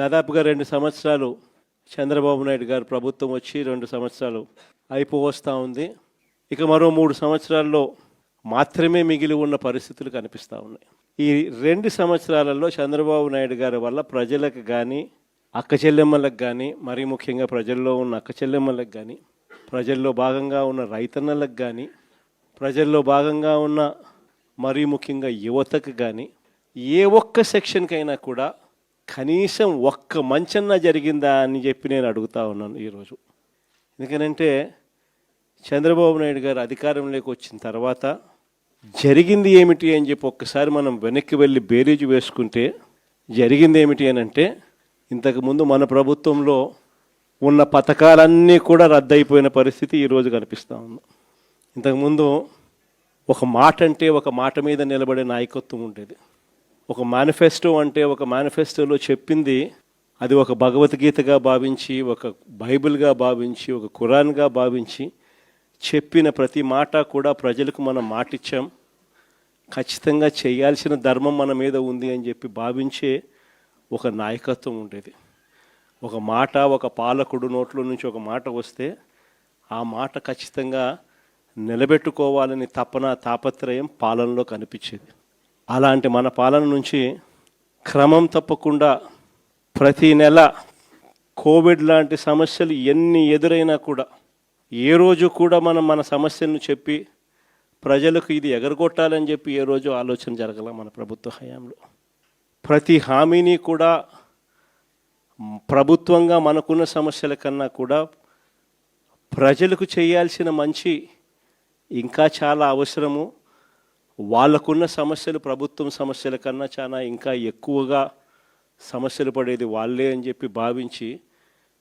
దాదాపుగా 2 సంవత్సరాలు చంద్రబాబు నాయుడు గారు ప్రభుత్వం వచ్చి 2 సంవత్సరాలు అయిపోవస్తూ ఉంది. ఇక మరో 3 సంవత్సరాల్లో మాత్రమే మిగిలి ఉన్న పరిస్థితులు కనిపిస్తూ ఉన్నాయి. ఈ 2 సంవత్సరాలలో చంద్రబాబు నాయుడు గారి వల్ల ప్రజలకు కానీ, అక్క చెల్లెమ్మలకు కానీ, మరీ ముఖ్యంగా ప్రజల్లో ఉన్న అక్క చెల్లెమ్మలకు కానీ, ప్రజల్లో భాగంగా ఉన్న రైతన్నలకు కానీ, ప్రజల్లో భాగంగా ఉన్న మరీ ముఖ్యంగా యువతకు కానీ, ఏ ఒక్క సెక్షన్కైనా కూడా కనీసం ఒక్క మంచన్నా జరిగిందా అని చెప్పి నేను అడుగుతా ఉన్నాను ఈరోజు. ఎందుకనంటే చంద్రబాబు నాయుడు గారు అధికారంలోకి వచ్చిన తర్వాత జరిగింది ఏమిటి అని చెప్పి ఒక్కసారి మనం వెనక్కి వెళ్ళి బేరీజు వేసుకుంటే జరిగింది ఏమిటి అని అంటే, ఇంతకుముందు మన ప్రభుత్వంలో ఉన్న పథకాలన్నీ కూడా రద్దయిపోయిన పరిస్థితి ఈరోజు కనిపిస్తూ ఉంది. ఇంతకుముందు ఒక మాట అంటే ఒక మాట మీద నిలబడే నాయకత్వం ఉండేది. ఒక మేనిఫెస్టో అంటే ఒక మేనిఫెస్టోలో చెప్పింది అది ఒక భగవద్గీతగా భావించి, ఒక బైబిల్గా భావించి, ఒక ఖురాన్గా భావించి చెప్పిన ప్రతి మాట కూడా ప్రజలకు మనం మాటిచ్చాం, ఖచ్చితంగా చేయాల్సిన ధర్మం మన మీద ఉంది అని చెప్పి భావించే ఒక నాయకత్వం ఉండేది. ఒక మాట, ఒక పాలకుడు నోట్లో నుంచి ఒక మాట వస్తే ఆ మాట ఖచ్చితంగా నిలబెట్టుకోవాలని తపన, తాపత్రయం పాలనలో కనిపించేది. అలాంటి మన పాలన నుంచి క్రమం తప్పకుండా ప్రతి నెల కోవిడ్ లాంటి సమస్యలు ఎన్ని ఎదురైనా కూడా ఏ రోజు కూడా మనం మన సమస్యలను చెప్పి ప్రజలకు ఇది ఎగరగొట్టాలని చెప్పి ఏ రోజు ఆలోచన జరగల మన ప్రభుత్వ హయాంలో. ప్రతి హామీని కూడా ప్రభుత్వంగా మనకున్న సమస్యల కన్నా కూడా ప్రజలకు చేయాల్సిన మంచి ఇంకా చాలా అవసరము. వాళ్ళకున్న సమస్యలు ప్రభుత్వం సమస్యల కన్నా చాలా ఇంకా ఎక్కువగా సమస్యలు పడేది వాళ్ళే అని చెప్పి భావించి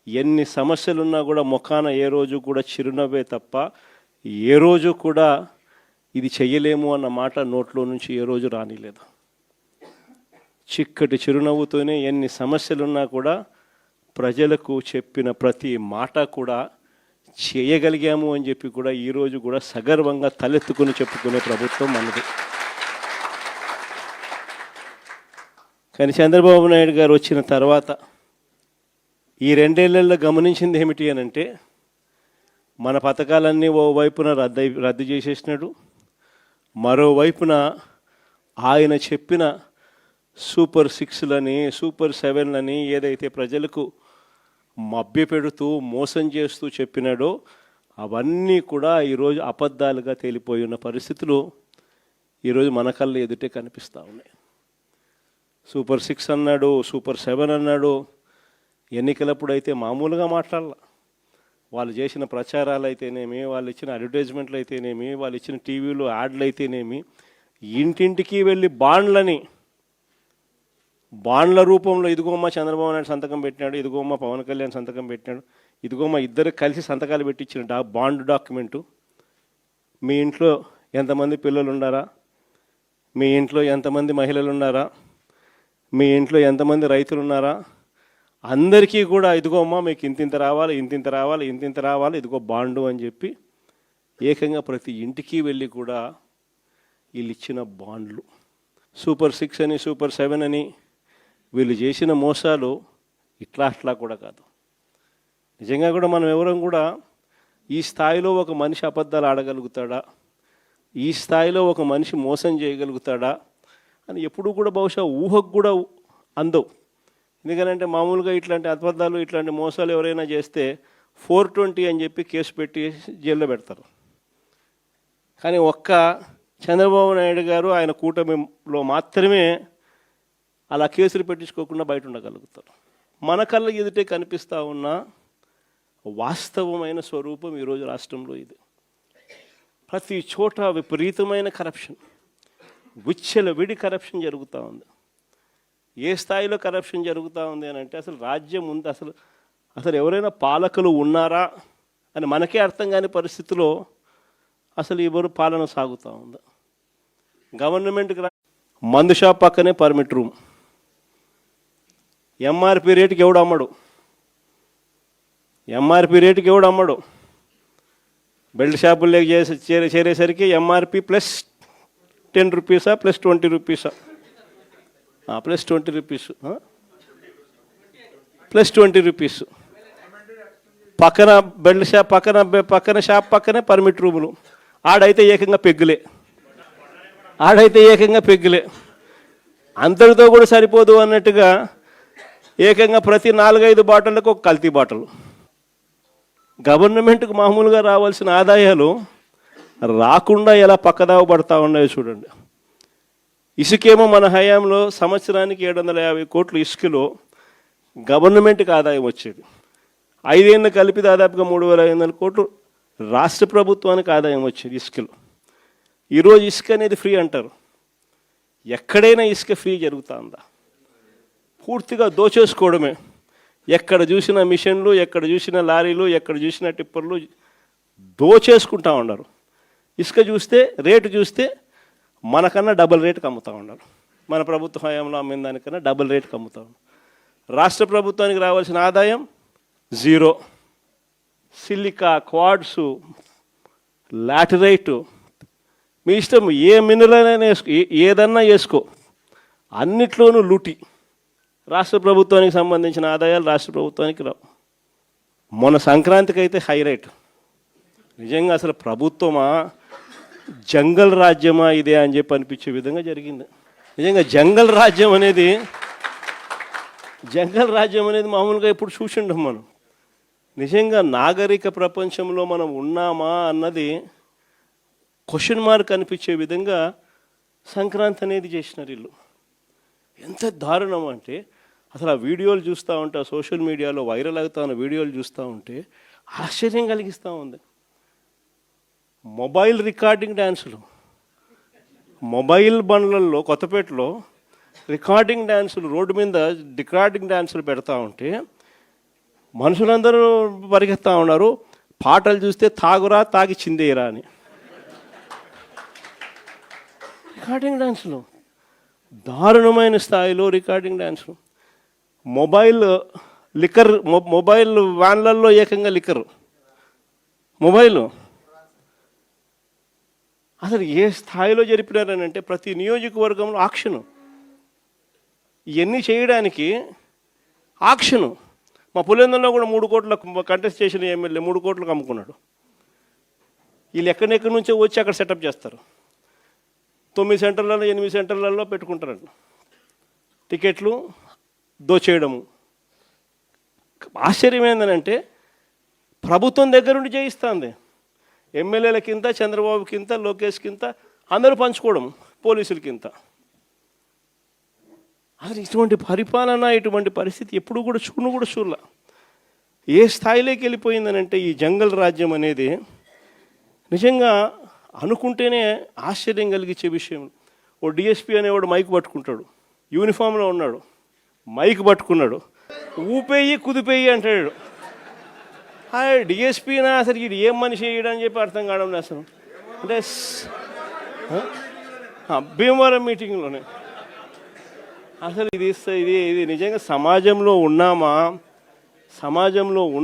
ఎన్ని సమస్యలున్నా కూడా ముఖాన ఏ రోజు కూడా చిరునవ్వే తప్ప ఏ రోజు కూడా ఇది చెయ్యలేము అన్న మాట నోట్లో నుంచి ఏ రోజు రానిలేదు. చిక్కటి చిరునవ్వుతోనే ఎన్ని సమస్యలున్నా కూడా ప్రజలకు చెప్పిన ప్రతి మాట కూడా చేయగలిగాము అని చెప్పి కూడా ఈరోజు కూడా సగర్వంగా తలెత్తుకుని చెప్పుకునే ప్రభుత్వం మనది. కానీ చంద్రబాబు నాయుడు గారు వచ్చిన తర్వాత ఈ 2 ఏళ్లలో గమనించింది ఏమిటి అని అంటే, మన పథకాలన్నీ ఓవైపున రద్దు చేసేసినాడు, మరోవైపున ఆయన చెప్పిన సూపర్ 6లని, సూపర్ 7లని ఏదైతే ప్రజలకు మభ్యపెడుతూ మోసం చేస్తూ చెప్పినాడో అవన్నీ కూడా ఈరోజు అబద్ధాలుగా తేలిపోయి ఉన్న పరిస్థితులు ఈరోజు మన కళ్ళ ఎదుటే కనిపిస్తూ ఉన్నాయి. సూపర్ 6 అన్నాడు, సూపర్ 7 అన్నాడు. ఎన్నికలప్పుడు అయితే మామూలుగా మాట్లాడాల. వాళ్ళు చేసిన ప్రచారాలు అయితేనేమి, వాళ్ళు ఇచ్చిన అడ్వర్టైజ్మెంట్లు అయితేనేమి, వాళ్ళు ఇచ్చిన టీవీలో యాడ్లు అయితేనేమి, ఇంటింటికి వెళ్ళి బాండ్ల రూపంలో ఇదిగోమ్మ చంద్రబాబు నాయుడు సంతకం పెట్టినాడు, ఇదిగోమ్మ పవన్ కళ్యాణ్ సంతకం పెట్టినాడు, ఇదిగోమ్మ ఇద్దరు కలిసి సంతకాలు పెట్టించిన బాండ్ డాక్యుమెంటు. మీ ఇంట్లో ఎంతమంది పిల్లలు ఉన్నారా, మీ ఇంట్లో ఎంతమంది మహిళలు ఉన్నారా, మీ ఇంట్లో ఎంతమంది రైతులు ఉన్నారా, అందరికీ కూడా ఇదిగోమ్మ మీకు ఇంతింత రావాలి, ఇంతింత రావాలి, ఇంతింత రావాలి, ఇదిగో బాండు అని చెప్పి ఏకంగా ప్రతి ఇంటికి వెళ్ళి కూడా వీళ్ళు ఇచ్చిన బాండ్లు. సూపర్ 6 అని, సూపర్ 7 అని వీళ్ళు చేసిన మోసాలు ఇట్లా కూడా కాదు. నిజంగా కూడా మనం ఎవరం కూడా ఈ స్థాయిలో ఒక మనిషి అబద్ధాలు ఆడగలుగుతాడా, ఈ స్థాయిలో ఒక మనిషి మోసం చేయగలుగుతాడా అని ఎప్పుడూ కూడా బహుశా ఊహకు కూడా అందవు. ఎందుకనంటే మామూలుగా ఇట్లాంటి అబద్ధాలు, ఇట్లాంటి మోసాలు ఎవరైనా చేస్తే 420 అని చెప్పి కేసు పెట్టి జైల్లో పెడతారు. కానీ ఒక్క చంద్రబాబు నాయుడు గారు ఆయన కూటమిలో మాత్రమే అలా కేసులు పెట్టించుకోకుండా బయట ఉండగలుగుతారు. మన కళ్ళ ఎదుటే కనిపిస్తూ ఉన్న వాస్తవమైన స్వరూపం ఈరోజు రాష్ట్రంలో ఇది. ప్రతి చోట విపరీతమైన కరప్షన్, విచ్చలవిడి కరప్షన్ జరుగుతూ ఉంది. ఏ స్థాయిలో కరప్షన్ జరుగుతూ ఉంది అని అంటే అసలు రాజ్యం ఉంది, అసలు ఎవరైనా పాలకులు ఉన్నారా అని మనకే అర్థం కాని పరిస్థితిలో అసలు ఎవరు పాలన సాగుతూ ఉంది. గవర్నమెంట్కి మందు షాప్ పక్కనే పర్మిట్ రూమ్, ఎంఆర్పి రేటుకి ఎవడు అమ్మడు, బెల్ట్ షాపుల్లోకి చేరేసరికి ఎంఆర్పి ప్లస్ 10 రూపీసా ప్లస్ 20 రూపీసా, ప్లస్ 20 రూపీస్, ప్లస్ 20 రూపీస్. పక్కన బెల్ట్ షాప్ పక్కన షాప్ పక్కనే పర్మిట్ రూములు. ఆడైతే ఏకంగా పెగ్గులే. అంతటితో కూడా సరిపోదు అన్నట్టుగా ఏకంగా ప్రతి 4-5 బాటిళ్ళకు ఒక కల్తీ బాటిల్. గవర్నమెంట్కి మామూలుగా రావాల్సిన ఆదాయాలు రాకుండా ఎలా పక్కదావ పడతా ఉన్నాయో చూడండి. ఇసుకేమో మన హయాంలో సంవత్సరానికి 750 కోట్లు ఇసుకలో గవర్నమెంట్కి ఆదాయం వచ్చేది. 5 ఏళ్ళు కలిపి దాదాపుగా 3500 కోట్లు రాష్ట్ర ప్రభుత్వానికి ఆదాయం వచ్చేది ఇసుకలో. ఈరోజు ఇసుక అనేది ఫ్రీ అంటారు. ఎక్కడైనా ఇసుక ఫ్రీ జరుగుతూ ఉందా? పూర్తిగా దోచేసుకోవడమే. ఎక్కడ చూసిన మిషన్లు, ఎక్కడ చూసిన లారీలు, ఎక్కడ చూసిన టిప్పర్లు దోచేసుకుంటా ఉన్నారు. ఇసుక చూస్తే రేటు చూస్తే మనకన్నా డబుల్ రేటుకి అమ్ముతూ ఉన్నారు. మన ప్రభుత్వ హయాంలో అమ్మిన దానికన్నా డబుల్ రేటుకి అమ్ముతా ఉన్నారు. రాష్ట్ర ప్రభుత్వానికి రావాల్సిన ఆదాయం 0. సిలికా, క్వాడ్సు, లాటరైటు, మీ ఇష్టం, ఏ మినరల్ అయినా వేసుకో, ఏదన్నా వేసుకో, అన్నిట్లోనూ లూటి. రాష్ట్ర ప్రభుత్వానికి సంబంధించిన ఆదాయాలు రాష్ట్ర ప్రభుత్వానికి రావు. మొన్న సంక్రాంతికి అయితే హైలైట్. నిజంగా అసలు ప్రభుత్వమా జంగల్ రాజ్యమా ఇదే అని చెప్పి అనిపించే విధంగా జరిగింది. నిజంగా జంగల్ రాజ్యం అనేది మామూలుగా ఎప్పుడు చూసిండం మనం. నిజంగా నాగరిక ప్రపంచంలో మనం ఉన్నామా అన్నది క్వశ్చన్ మార్క్ అనిపించే విధంగా సంక్రాంతి అనేది చేసినారు వీళ్ళు. ఎంత దారుణం అంటే అసలు ఆ వీడియోలు చూస్తూ ఉంటే, ఆ సోషల్ మీడియాలో వైరల్ అవుతా ఉన్న వీడియోలు చూస్తూ ఉంటే ఆశ్చర్యం కలిగిస్తూ ఉంది. మొబైల్ రికార్డింగ్ డ్యాన్సులు, మొబైల్ బండ్లలో కొత్తపేటలో రికార్డింగ్ డ్యాన్సులు, రోడ్డు మీద రికార్డింగ్ డ్యాన్సులు పెడతా ఉంటే మనుషులందరూ పరిగెత్తా ఉన్నారు. పాటలు చూస్తే తాగురా తాగి చిందేయరా అని. రికార్డింగ్ డ్యాన్సులు, దారుణమైన స్థాయిలో రికార్డింగ్ డ్యాన్సులు. మొబైల్ వ్యాన్లలో ఏకంగా లిక్కర్, మొబైల్ అసలు ఏ స్థాయిలో జరిపినారని అంటే ప్రతి నియోజకవర్గంలో ఆక్షను. ఇవన్నీ చేయడానికి ఆక్షను. మా పులివెందులలో కూడా 3 కోట్ల కంటెస్ట్ చేసిన ఎమ్మెల్యే 3 కోట్లకు అమ్ముకున్నాడు. వీళ్ళు ఎక్కడెక్కడి నుంచో వచ్చి అక్కడ సెటప్ చేస్తారు. 9 సెంటర్లలో 8 సెంటర్లలో పెట్టుకుంటారంట. టికెట్లు దోచేయడము. ఆశ్చర్యం ఏంటంటే ప్రభుత్వం దగ్గరుండి చేయిస్తుంది. ఎమ్మెల్యేలకింత, చంద్రబాబుకింత, లోకేష్కింత, అందరూ పంచుకోవడం, పోలీసులకింత. అసలు ఇటువంటి పరిపాలన, ఇటువంటి పరిస్థితి ఎప్పుడు కూడా చూడలే. ఏ స్థాయిలోకి వెళ్ళిపోయిందనంటే ఈ జంగల్ రాజ్యం అనేది నిజంగా అనుకుంటేనే ఆశ్చర్యం కలిగించే విషయం. ఓ డిఎస్పీ అనేవాడు మైక్ పట్టుకుంటాడు, యూనిఫామ్లో ఉన్నాడు, మైక్ పట్టుకున్నాడు, ఊపేయి కుదిపేయి అంటాడు. డిఎస్పీనా అసలు ఇది ఏం మనిషి వేయడని చెప్పి అర్థం కావడం అసలు. అంటే భీమవరం మీటింగ్లోనే అసలు ఇది నిజంగా సమాజంలో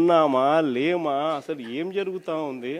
ఉన్నామా లేమా, అసలు ఏం జరుగుతూ ఉంది?